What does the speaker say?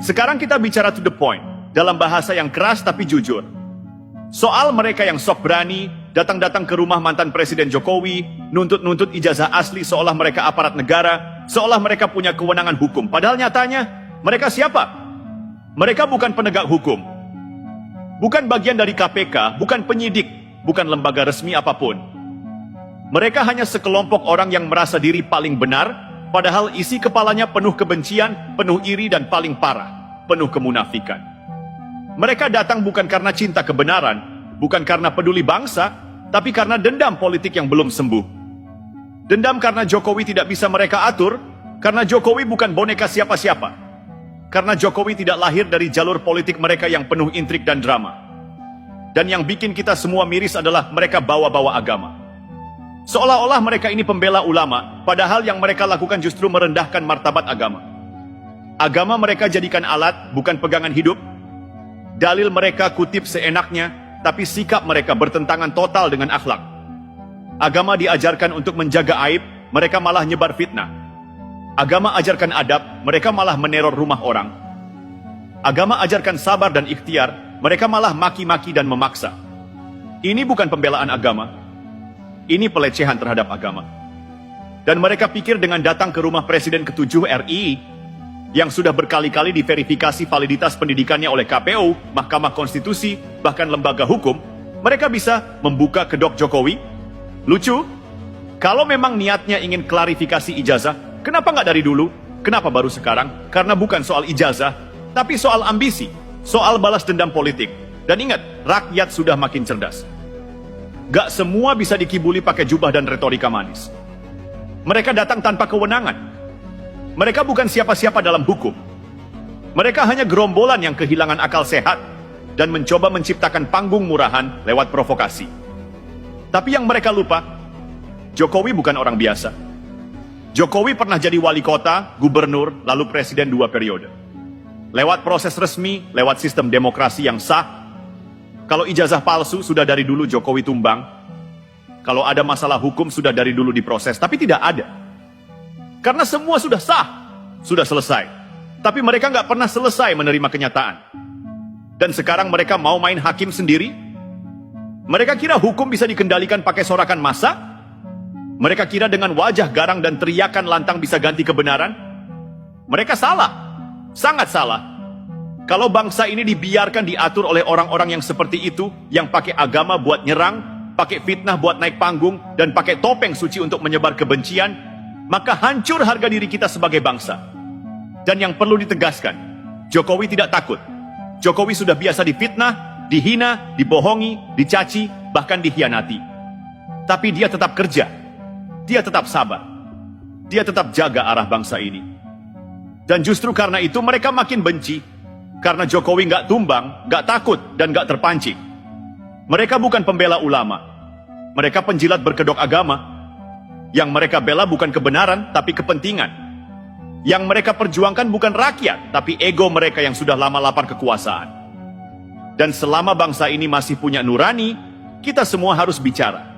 sekarang kita bicara to the point, dalam bahasa yang keras tapi jujur. Soal mereka yang sok berani, datang-datang ke rumah mantan Presiden Jokowi, nuntut-nuntut ijazah asli seolah mereka aparat negara, seolah mereka punya kewenangan hukum. Padahal nyatanya, mereka siapa? Mereka bukan penegak hukum. Bukan bagian dari KPK, bukan penyidik, bukan lembaga resmi apapun. Mereka hanya sekelompok orang yang merasa diri paling benar, padahal isi kepalanya penuh kebencian, penuh iri, dan paling parah, penuh kemunafikan. Mereka datang bukan karena cinta kebenaran, bukan karena peduli bangsa, tapi karena dendam politik yang belum sembuh. Dendam karena Jokowi tidak bisa mereka atur, karena Jokowi bukan boneka siapa-siapa. Karena Jokowi tidak lahir dari jalur politik mereka yang penuh intrik dan drama. Dan yang bikin kita semua miris adalah mereka bawa-bawa agama. Seolah-olah mereka ini pembela ulama, padahal yang mereka lakukan justru merendahkan martabat agama. Agama mereka jadikan alat, bukan pegangan hidup. Dalil mereka kutip seenaknya, tapi sikap mereka bertentangan total dengan akhlak. Agama diajarkan untuk menjaga aib, mereka malah nyebar fitnah. Agama ajarkan adab, mereka malah meneror rumah orang. Agama ajarkan sabar dan ikhtiar, mereka malah maki-maki dan memaksa. Ini bukan pembelaan agama, ini pelecehan terhadap agama. Dan mereka pikir dengan datang ke rumah Presiden ke-7 RI, yang sudah berkali-kali diverifikasi validitas pendidikannya oleh KPU, Mahkamah Konstitusi, bahkan lembaga hukum, mereka bisa membuka kedok Jokowi. Lucu, kalau memang niatnya ingin klarifikasi ijazah, kenapa nggak dari dulu? Kenapa baru sekarang? Karena bukan soal ijazah, tapi soal ambisi, soal balas dendam politik. Dan ingat, rakyat sudah makin cerdas. Gak semua bisa dikibuli pakai jubah dan retorika manis. Mereka datang tanpa kewenangan. Mereka bukan siapa-siapa dalam hukum. Mereka hanya gerombolan yang kehilangan akal sehat dan mencoba menciptakan panggung murahan lewat provokasi. Tapi yang mereka lupa, Jokowi bukan orang biasa. Jokowi pernah jadi wali kota, gubernur, lalu presiden 2 periode. Lewat proses resmi, lewat sistem demokrasi yang sah. Kalau ijazah palsu sudah dari dulu Jokowi tumbang. Kalau ada masalah hukum sudah dari dulu diproses, tapi tidak ada. Karena semua sudah sah, sudah selesai. Tapi mereka nggak pernah selesai menerima kenyataan. Dan sekarang mereka mau main hakim sendiri? Mereka kira hukum bisa dikendalikan pakai sorakan massa? Mereka kira dengan wajah garang dan teriakan lantang bisa ganti kebenaran? Mereka salah, sangat salah. Kalau bangsa ini dibiarkan diatur oleh orang-orang yang seperti itu, yang pakai agama buat nyerang, pakai fitnah buat naik panggung, dan pakai topeng suci untuk menyebar kebencian, maka hancur harga diri kita sebagai bangsa. Dan yang perlu ditegaskan, Jokowi tidak takut. Jokowi sudah biasa difitnah, dihina, dibohongi, dicaci, bahkan dikhianati. Tapi dia tetap kerja, dia tetap sabar, dia tetap jaga arah bangsa ini. Dan justru karena itu mereka makin benci, karena Jokowi nggak tumbang, nggak takut, dan nggak terpancing. Mereka bukan pembela ulama, mereka penjilat berkedok agama. Yang mereka bela bukan kebenaran, tapi kepentingan. Yang mereka perjuangkan bukan rakyat, tapi ego mereka yang sudah lama lapar kekuasaan. Dan selama bangsa ini masih punya nurani, kita semua harus bicara.